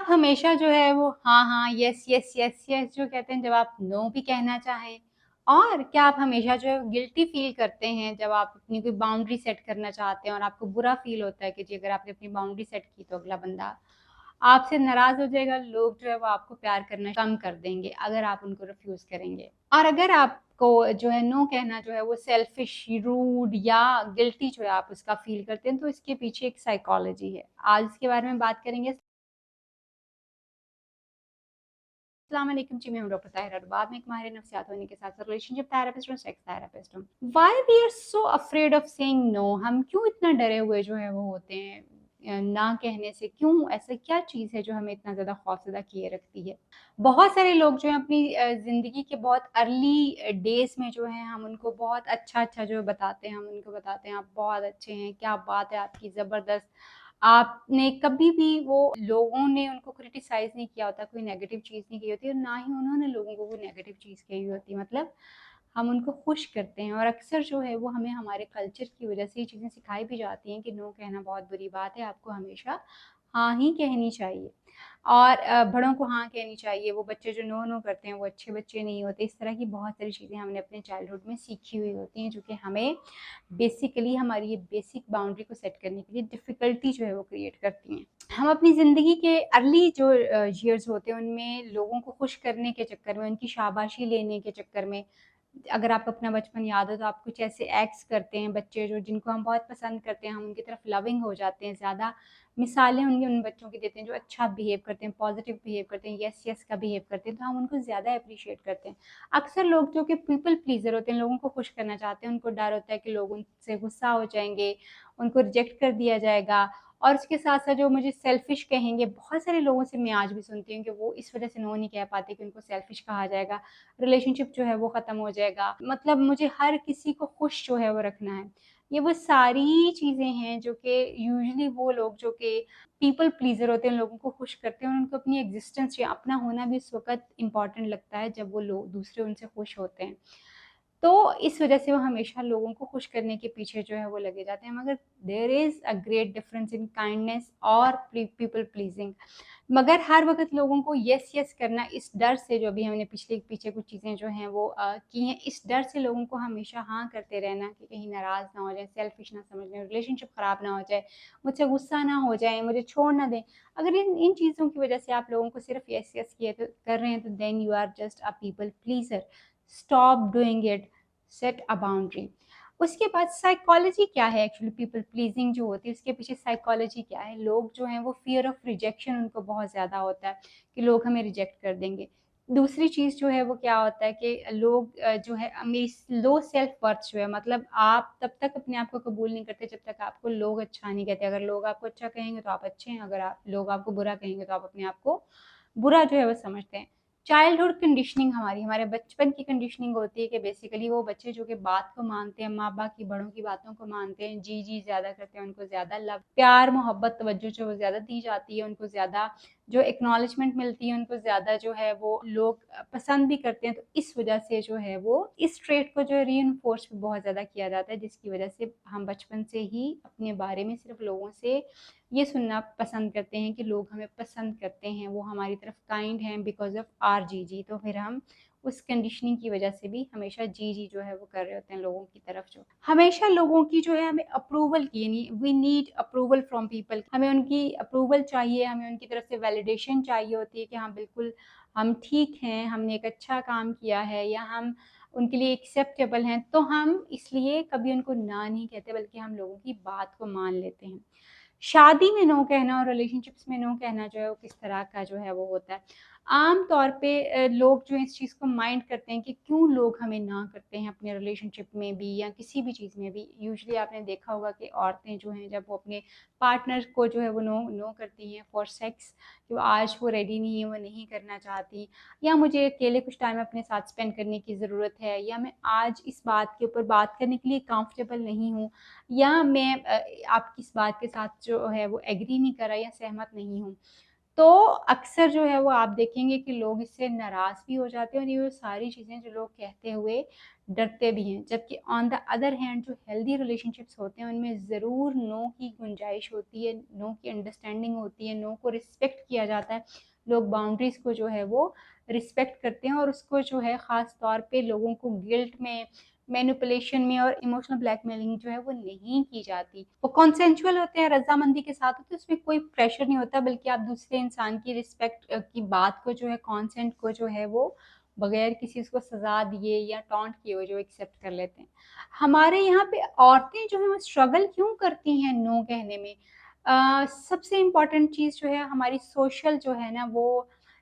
आप हमेशा जो है वो हाँ, हाँ, यस, यस, यस, यस जो कहते हैं जब आप नो भी कहना चाहें? और क्या आप हमेशा जो है गिल्टी फ़ील करते हैं जब आप अपनी कोई बाउंड्री सेट करना चाहते हैं और आपको बुरा फ़ील होता है कि जी अगर आपने अपनी बाउंड्री सेट की तो अगला बंदा आपसे नाराज़ हो जाएगा, लोग जो है वो आपको प्यार करना कम कर देंगे अगर आप उनको रिफ्यूज़ करेंगे। और अगर आपको जो है नो कहना जो है वो सेल्फ़िश, रूड या गिल्टी जो है आप उसका फ़ील करते हैं तो इसके पीछे एक साइकोलॉजी है। आज इसके बारे में बात करेंगे। अस्सलाम वालेकुम जी, मैं हूँ डॉक्टर ताहिरा रबाब। मैं एक माहिर नफ्सियात होने के साथ-साथ रिलेशनशिप थेरेपिस्ट और सेक्स थेरेपिस्ट हूँ। Why we are so afraid of saying no? हम क्यों इतना डरे हुए जो है वो होते हैं ना कहने से? क्यों? ऐसा क्या चीज़ है जो हमें इतना ज़्यादा खौफज़दा किए रखती है? बहुत सारे लोग जो हैं अपनी ज़िंदगी के बहुत अर्ली डेज़ में जो हैं हम उनको बहुत अच्छा-अच्छा जो बताते हैं, हम उनको बताते हैं आप बहुत अच्छे हैं, क्या बात है आपकी ज़बरदस्त। आपने कभी भी वो लोगों ने उनको क्रिटिसाइज़ नहीं किया होता, कोई नेगेटिव चीज़ नहीं कही होती और ना ही उन्होंने लोगों को कोई नेगेटिव चीज़ कही होती। मतलब हम उनको खुश करते हैं और अक्सर जो है वो हमें हमारे कल्चर की वज़ह से ये चीज़ें सिखाई भी जाती हैं कि नो कहना बहुत बुरी बात है, आपको हमेशा हाँ ही कहनी चाहिए। और बड़ों को हाँ कहनी चाहिए, वो बच्चे जो नो नो करते हैं वो अच्छे बच्चे नहीं होते। इस तरह की बहुत सारी चीज़ें हमने अपने चाइल्डहुड में सीखी हुई होती हैं जो कि हमें बेसिकली हमारी ये बेसिक बाउंड्री को सेट करने के लिए डिफ़िकल्टी जो है वो क्रिएट करती हैं। हम अपनी ज़िंदगी के अर्ली जो ईयर्स होते हैं उनमें लोगों को खुश करने के चक्कर में, उनकी शाबाशी लेने के चक्कर में अगर आपको अपना बचपन याद हो तो आप कुछ ऐसे एक्ट्स करते हैं बच्चे जो जिनको हम बहुत पसंद करते हैं, हम उनकी तरफ लविंग हो जाते हैं, ज़्यादा मिसालें उनकी उन बच्चों की देते हैं जो अच्छा बिहेव करते हैं, पॉजिटिव बिहेव करते हैं, यस यस का बिहेव करते हैं, तो हम उनको ज़्यादा एप्रिशिएट करते हैं। अक्सर लोग जो कि पीपल प्लीज़र होते हैं, लोगों को खुश करना चाहते हैं, उनको डर होता है कि लोग उनसे गुस्सा हो जाएँगे, उनको रिजेक्ट कर दिया जाएगा और उसके साथ-साथ जो मुझे सेल्फिश कहेंगे, बहुत सारे लोगों से मैं आज भी सुनती हूँ कि वो इस वज़ह से नो नहीं कह पाते कि उनको सेल्फिश कहा जाएगा, रिलेशनशिप जो है वो ख़त्म हो जाएगा। मतलब मुझे हर किसी को खुश जो है वो रखना है। ये वो सारी चीज़ें हैं जो कि यूजुअली वो लोग जो कि पीपल प्लीज़र होते हैं, लोगों को खुश करते हैं और उनको अपनी एग्ज़िस्टेंस या अपना होना भी उस वक़्त इम्पोर्टेंट लगता है जब वो लोग दूसरे उनसे खुश होते हैं। तो इस वज़ह से वो हमेशा लोगों को खुश करने के पीछे जो है वो लगे जाते हैं। मगर there is a great difference in kindness और पीपल प्लीज़िंग। मगर हर वक़्त लोगों को येस येस करना इस डर से जो अभी हमने पीछे कुछ चीज़ें जो हैं वो की हैं, इस डर से लोगों को हमेशा हाँ करते रहना कि कहीं नाराज़ ना हो जाएँ, सेल्फ़िश ना समझ लें, रिलेशनशिप ख़राब ना हो जाए, मुझसे गुस्सा ना हो जाएँ, मुझे छोड़ ना दें। अगर इन इन चीज़ों की वज़ह से आप लोगों को सिर्फ़ येस येस किए तो कर रहे हैं तो then you are just a people pleaser. Stop doing it, set a boundary. उसके बाद साइकोलॉजी क्या है एक्चुअली पीपल प्लीज़िंग जो होती है उसके पीछे साइकोलॉजी क्या है? लोग जो हैं वो फ़ियर ऑफ रिजेक्शन उनको बहुत ज़्यादा होता है कि लोग हमें रिजेक्ट कर देंगे। दूसरी चीज़ जो है वो क्या होता है कि लोग जो है मेरी लो सेल्फ वर्थ जो है मतलब आप तब तक अपने आप को कबूल नहीं करते जब तक आपको लोग अच्छा नहीं कहते। अगर लोग आपको अच्छा कहेंगे तो आप अच्छे हैं, अगर आप लोग आपको बुरा कहेंगे तो आप अपने आप को बुरा जो है वो समझते हैं। चाइल्डहुड कंडीशनिंग हमारे बचपन की कंडीशनिंग होती है कि बेसिकली वो बच्चे जो कि बात को मानते हैं, माँ-बाप की, बड़ों की बातों को मानते हैं, जी ज़्यादा करते हैं, उनको ज़्यादा लव प्यार, मोहब्बत, तवज्जो जो वो ज़्यादा दी जाती है, उनको ज़्यादा जो एक्नॉलेजमेंट मिलती है, उनको ज़्यादा जो है वो लोग पसंद भी करते हैं। तो इस वजह से जो है वो इस ट्रेट को जो है रीइन्फोर्स भी बहुत ज़्यादा किया जाता है, जिसकी वजह से हम बचपन से ही अपने बारे में सिर्फ़ लोगों से ये सुनना पसंद करते हैं कि लोग हमें पसंद करते हैं, वो हमारी तरफ काइंड हैं बिकॉज़ ऑफ़ आवर जीजी। तो फिर हम उस कंडीशनिंग की वज़ह से भी हमेशा जी जो है वो कर रहे होते हैं लोगों की तरफ जो। हमेशा लोगों की जो है हमें अप्रूवल की यानी we need approval from people. हमें उनकी अप्रूवल चाहिए, हमें उनकी तरफ से वैलिडेशन चाहिए होती है कि हाँ, बिल्कुल हम ठीक हैं, हमने एक अच्छा काम किया है या हम उनके लिए एक्सेप्टेबल हैं। तो हम इसलिए कभी उनको ना नहीं कहते बल्कि हम लोगों की बात को मान लेते हैं। शादी में नो कहना और रिलेशनशिप्स में नो कहना जो है वो किस तरह का जो है वो होता है। आम तौर पे लोग जो हैं इस चीज़ को माइंड करते हैं कि क्यों लोग हमें ना करते हैं अपने रिलेशनशिप में भी या किसी भी चीज़ में भी। यूजुअली आपने देखा होगा कि औरतें जो हैं जब वो अपने पार्टनर को जो है वो नो नो करती हैं फॉर सेक्स कि आज वो रेडी नहीं है, वो नहीं करना चाहती या मुझे अकेले कुछ टाइम अपने साथ स्पेंड करने की ज़रूरत है या मैं आज इस बात के ऊपर बात करने के लिए कंफर्टेबल नहीं हूँ या मैं आपकी इस बात के साथ जो है वो एग्री नहीं कर रहा या सहमत नहीं हूँ। तो अक्सर जो है वो आप देखेंगे कि लोग इससे नाराज़ भी हो जाते हैं और ये सारी चीज़ें जो लोग कहते हुए डरते भी हैं। जबकि ऑन द अदर हैंड जो हेल्दी रिलेशनशिप्स होते हैं उनमें ज़रूर नो की गुंजाइश होती है, नो की अंडरस्टैंडिंग होती है, नो को रिस्पेक्ट किया जाता है। लोग बाउंड्रीज़ को जो है वो रिस्पेक्ट करते हैं और उसको जो है ख़ास तौर पे लोगों को गिल्ट में, मैनिपुलेशन में और इमोशनल ब्लैकमेलिंग जो है वो नहीं की जाती। वो कॉन्सेंशुअल होते हैं, रज़ामंदी के साथ होते हैं, उसमें कोई प्रेशर नहीं होता, बल्कि आप दूसरे इंसान की रिस्पेक्ट की बात को जो है, कॉन्सेंट को जो है वो बगैर किसी उसको सज़ा दिए या टॉन्ट किए हुए जो एक्सेप्ट कर लेते हैं। हमारे यहाँ पे औरतें जो हैं वो स्ट्रगल क्यों करती हैं नो कहने में? सबसे इम्पोर्टेंट चीज़ जो है हमारी सोशल जो है ना वो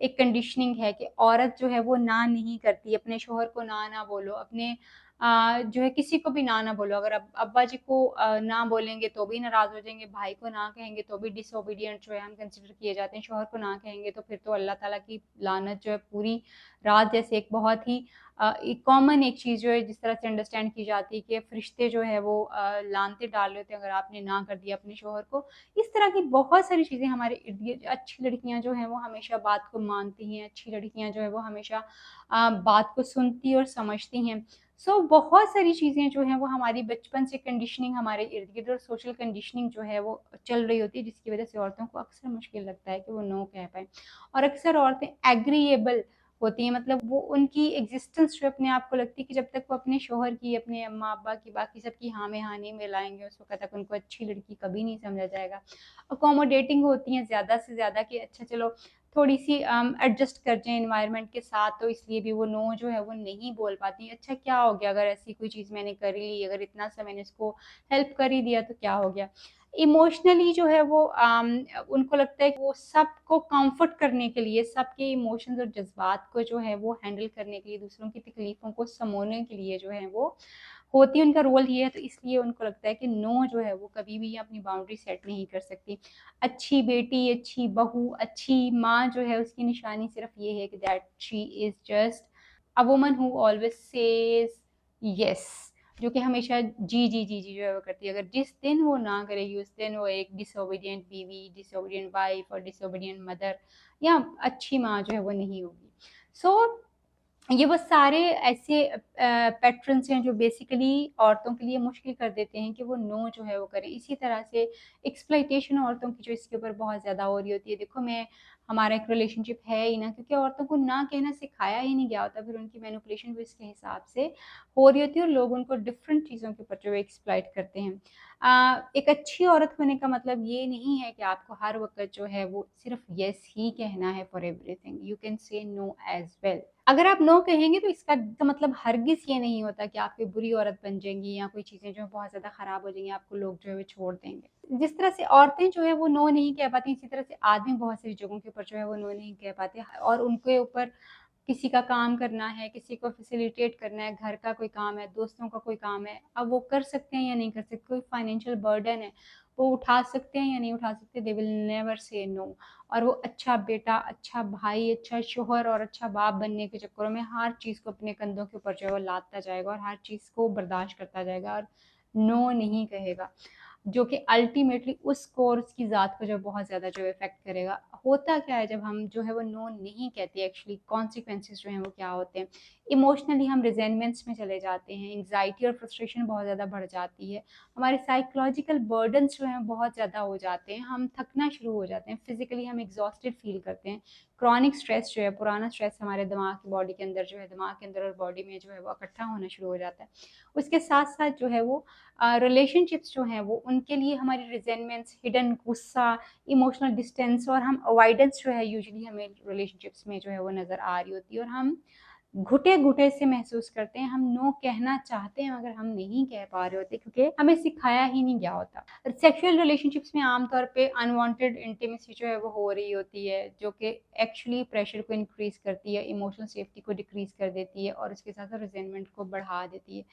एक कंडीशनिंग है कि औरत जो है वो ना नहीं करती, अपने शोहर को ना बोलो, अपने जो है किसी को भी ना बोलो। अगर अब अब्बा जी को ना बोलेंगे तो भी नाराज़ हो जाएँगे, भाई को ना कहेंगे तो भी डिसोबीडिएंट जो है हम कंसिडर किए जाते हैं, शौहर को ना कहेंगे तो फिर तो अल्लाह ताला की लानत जो है पूरी रात जैसे एक बहुत ही एक कॉमन एक चीज़ जो है जिस तरह से अंडरस्टैंड की जाती है कि फ़रिश्ते जो है वो लानतें डाल रहे होते हैं अगर आपने ना कर दिया अपने शौहर को। इस तरह की बहुत सारी चीज़ें हमारे इर्द-गिर्द अच्छी लड़कियाँ जो हैं वो हमेशा बात को मानती हैं, अच्छी लड़कियाँ जो है वो हमेशा बात को सुनती और समझती हैं। बहुत सारी चीज़ें जो हैं वो हमारी बचपन से कंडीशनिंग हमारे इर्द-गिर्द और सोशल कंडीशनिंग जो है वो चल रही होती है जिसकी वज़ह से औरतों को अक्सर मुश्किल लगता है कि वो नो कह पाएँ। और अक्सर औरतें एग्रीएबल होती हैं, मतलब वो उनकी एग्ज़िस्टेंस जो अपने आप को लगती है कि जब तक वो अपने शौहर की, अपने अम्मा-अब्बा की, बाकी सबकी हाँ में हाँ नहीं मिलाएँगे उस वक़्त तक उनको अच्छी लड़की कभी नहीं समझा जाएगा। अकोमोडेटिंग होती हैं ज़्यादा से ज़्यादा कि अच्छा चलो थोड़ी-सी एडजस्ट कर जाएँ एनवायरनमेंट के साथ, तो इसलिए भी वो नो जो है वो नहीं बोल पाती। अच्छा क्या हो गया अगर ऐसी कोई चीज़ मैंने कर ही ली, अगर इतना सा मैंने इसको हेल्प कर ही दिया तो क्या हो गया? इमोशनली जो है वो उनको लगता है कि वो सबको कम्फर्ट करने के लिए, सबके इमोशंस और जज़्बात को जो है वो हैंडल करने के लिए, दूसरों की तकलीफ़ों को समोने के लिए जो है वो होती है, उनका रोल ये है, तो इसलिए उनको लगता है कि नो जो है वो कभी भी अपनी बाउंड्री सेट नहीं कर सकती। अच्छी बेटी, अच्छी बहू, अच्छी माँ जो है उसकी निशानी सिर्फ़ ये है कि that she is just a woman who always says yes, जो कि हमेशा जी जो है वो करती है। अगर जिस दिन वो ना करेगी उस दिन वो एक डिसोबीडिएंट बीवी, डिसोबीडिएंट वाइफ़ और डिसोबीडिएंट मदर या अच्छी माँ जो है वो नहीं होगी। सो ये वो सारे ऐसे पैटर्न्स हैं जो बेसिकली औरतों के लिए मुश्किल कर देते हैं कि वो नो जो है वो करें। इसी तरह से एक्सप्लॉइटेशन औरतों की जो इसके ऊपर बहुत ज़्यादा हो रही होती है। देखो मैं हमारा एक रिलेशनशिप है ही ना, क्योंकि औरतों को ना कहना सिखाया ही नहीं गया होता, फिर उनकी मैनिपुलेशन भी इसके हिसाब से हो रही होती है और लोग उनको डिफरेंट चीज़ों के ऊपर जो है एक्सप्लॉइट करते हैं। एक अच्छी औरत होने का मतलब ये नहीं है कि आपको हर वक़्त जो है वो सिर्फ़ येस ही कहना है for everything, you can say no as well. अगर आप नो कहेंगे तो इसका तो मतलब हरगिज़ ये नहीं होता कि आप कोई बुरी औरत बन जाएँगी या कोई चीज़ें जो हैं बहुत ज़्यादा ख़राब हो जाएँगी, आपको लोग जो है वो छोड़ देंगे। जिस तरह से औरतें जो है वो नो नहीं कह पाती, इसी तरह से आदमी बहुत सारी जगहों के ऊपर जो है वो नो नहीं कह पाते और उनके ऊपर किसी का काम करना है, किसी को फैसिलिटेट करना है, घर का कोई काम है, दोस्तों का कोई काम है, अब वो कर सकते हैं या नहीं कर सकते, कोई फाइनेंशियल बर्डन है, वो उठा सकते हैं या नहीं उठा सकते, they will never say no. और वो अच्छा बेटा, अच्छा भाई, अच्छा शौहर और अच्छा बाप बनने के चक्करों में हर चीज़ को अपने कंधों के ऊपर जो है वो लादता जाएगा और हर चीज़ को बर्दाश्त करता जाएगा और नो नहीं कहेगा। जो कि अल्टीमेटली उसको और उसकी ज़ात को जो बहुत ज़्यादा जो इफ़ेक्ट करेगा। होता क्या है जब हम जो है वो नो नहीं कहते, एक्चुअली कॉन्सिक्वेंसेस जो हैं वो क्या होते हैं? इमोशनली हम रिज़ेंटमेंट्स में चले जाते हैं, एंग्ज़ायटी और फ्रस्ट्रेशन बहुत ज़्यादा बढ़ जाती है। हमारे साइकोलॉजिकल बर्डन्स जो हैं बहुत ज़्यादा हो जाते हैं, हम थकना शुरू हो जाते हैं, फिज़िकली हम एग्ज़ॉस्टेड फ़ील करते हैं। क्रॉनिक स्ट्रेस जो है, पुराना स्ट्रेस हमारे दिमाग की बॉडी के अंदर जो है, दिमाग के अंदर और बॉडी में जो है वो इकट्ठा होना शुरू हो जाता है। उसके साथ-साथ जो है वो रिलेशनशिप्स जो हैं वो उनके लिए हमारी रिजेंटमेंट्स, हिडन गुस्सा, इमोशनल डिस्टेंस और हम अवॉइडेंस जो है यूजुअली हमें रिलेशनशिप्स में जो है वो नज़र आ रही होती है और हम घुटे-घुटे से महसूस करते हैं। हम नो कहना चाहते हैं मगर हम नहीं कह पा रहे होते क्योंकि हमें सिखाया ही नहीं गया होता। सेक्सुअल रिलेशनशिप्स में आम तौर पे अनवांटेड इंटीमेसी जो है वो हो रही होती है, जो कि एक्चुअली प्रेशर को इंक्रीज़ करती है, इमोशनल सेफ्टी को डिक्रीज़ कर देती है और उसके साथ-साथ रिज़ेंटमेंट को बढ़ा देती है।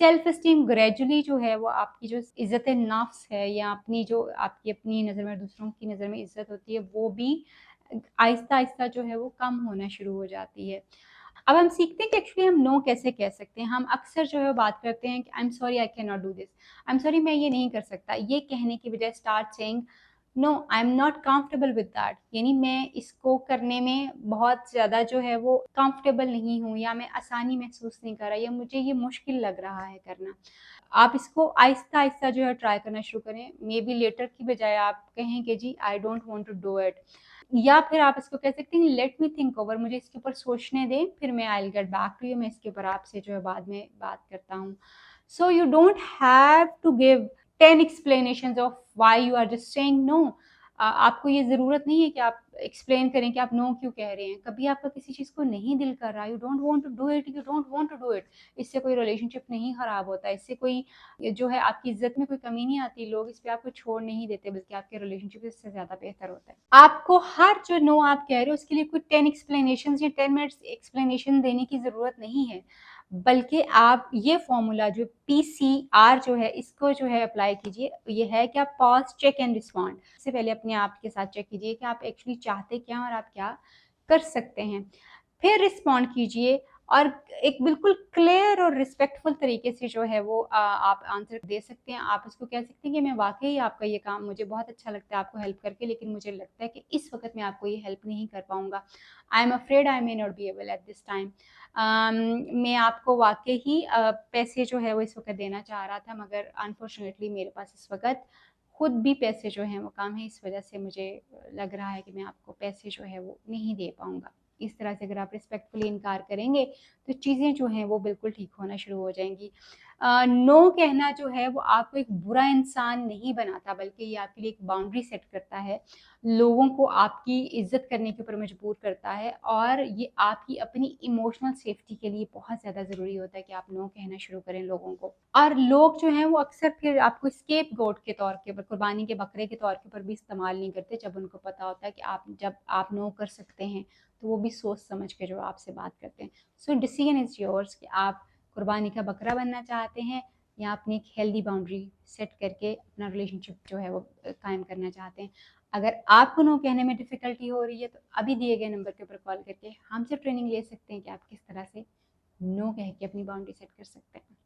सेल्फ एस्टीम ग्रेजुअली जो है वो आपकी जो इज़्ज़त-ए-नफ्स है या अपनी जो आपकी अपनी नज़र में दूसरों की नज़र में इज़्ज़त होती है वो भी आहिस्ता-आहिस्ता जो है वो कम होना शुरू हो जाती है। अब हम सीखते हैं कि एक्चुअली हम नो कैसे कह सकते हैं। हम अक्सर जो है वो बात करते हैं कि I am sorry I can not do this. I am sorry मैं ये नहीं कर सकता। ये कहने की बजाय start saying no I am not comfortable with that, यानी मैं इसको करने में बहुत ज़्यादा जो है वो कंफर्टेबल नहीं हूँ, या मैं आसानी महसूस नहीं कर रहा, या मुझे ये मुश्किल लग रहा है करना। आप इसको आहिस्ता-आहिस्ता जो है ट्राई करना शुरू करें। मे बी लेटर की बजाय आप कहें कि जी I don't want to do it, या फिर आप इसको कह सकते हैं लेट मी थिंक ओवर, मुझे इसके ऊपर सोचने दें, फिर मैं I will get back to you, मैं इसके ऊपर आपसे जो है बाद में बात करता हूँ। So you don't have to give 10 explanations of why you are just saying no. आपको ये ज़रूरत नहीं है कि आप एक्सप्लेन करें कि आप नो क्यों कह रहे हैं। कभी आपका किसी चीज़ को नहीं दिल कर रहा, you don't want to do it, you don't want to do it. इससे कोई रिलेशनशिप नहीं खराब होता, इससे कोई जो है आपकी इज़्ज़त में कोई कमी नहीं आती, लोग इस पे आपको छोड़ नहीं देते, बल्कि आपके रिलेशनशिप इससे ज़्यादा बेहतर होता है। आपको हर जो नो आप कह रहे हो उसके लिए कोई 10 एक्सप्लेनेशंस या 10 मिनट्स एक्सप्लेनेशन देने की ज़रूरत नहीं है। बल्कि आप ये फ़ॉर्मूला जो पीसीआर जो है इसको जो है अप्लाई कीजिए। ये है कि आप पॉज़, चेक एंड रिस्पॉन्ड। इससे पहले अपने आप के साथ चेक कीजिए कि आप एक्चुअली चाहते क्या हैं और आप क्या कर सकते हैं। फिर रिस्पॉन्ड कीजिए और एक बिल्कुल क्लियर और रिस्पेक्टफुल तरीके से जो है वो आप आंसर दे सकते हैं। आप इसको कह सकते हैं कि मैं वाक़ई आपका ये काम मुझे बहुत अच्छा लगता है आपको हेल्प करके, लेकिन मुझे लगता है कि इस वक़्त मैं आपको ये हेल्प नहीं कर पाऊँगा। I am afraid I may not be able at this time. मैं आपको वाक़ई ही पैसे जो है वो इस वक़्त देना चाह रहा था, मगर अनफॉर्चुनेटली मेरे पास इस वक़्त खुद भी पैसे जो हैं वो कम हैं, इस वज़ह से मुझे लग रहा है कि मैं आपको पैसे जो है वो नहीं दे पाऊँगा। इस तरह से अगर आप रिस्पेक्टफुली इनकार करेंगे तो चीज़ें जो हैं वो बिल्कुल ठीक होना शुरू हो जाएँगी। नो कहना जो है वो आपको एक बुरा इंसान नहीं बनाता, बल्कि ये आपके लिए एक बाउंड्री सेट करता है, लोगों को आपकी इज़्ज़त करने के ऊपर मजबूर करता है, और ये आपकी अपनी इमोशनल सेफ्टी के लिए बहुत ज़्यादा ज़रूरी होता है कि आप नो कहना शुरू करें लोगों को। और लोग जो हैं वो अक्सर फिर आपको स्केपगोट के तौर के ऊपर, कुर्बानी के बकरे के तौर के ऊपर भी इस्तेमाल नहीं करते, जब उनको पता होता है कि आप जब आप नो कर सकते हैं, तो वो भी सोच समझ के जो आपसे बात करते हैं। सो डिसीजन इज़ योर्स कि आप कुर्बानी का बकरा बनना चाहते हैं, या अपनी एक हेल्दी बाउंड्री सेट करके अपना रिलेशनशिप जो है वो कायम करना चाहते हैं। अगर आपको नो कहने में डिफ़िकल्टी हो रही है, तो अभी दिए गए नंबर के ऊपर कॉल करके हमसे ट्रेनिंग ले सकते हैं कि आप किस तरह से नो कह के अपनी बाउंड्री सेट कर सकते हैं।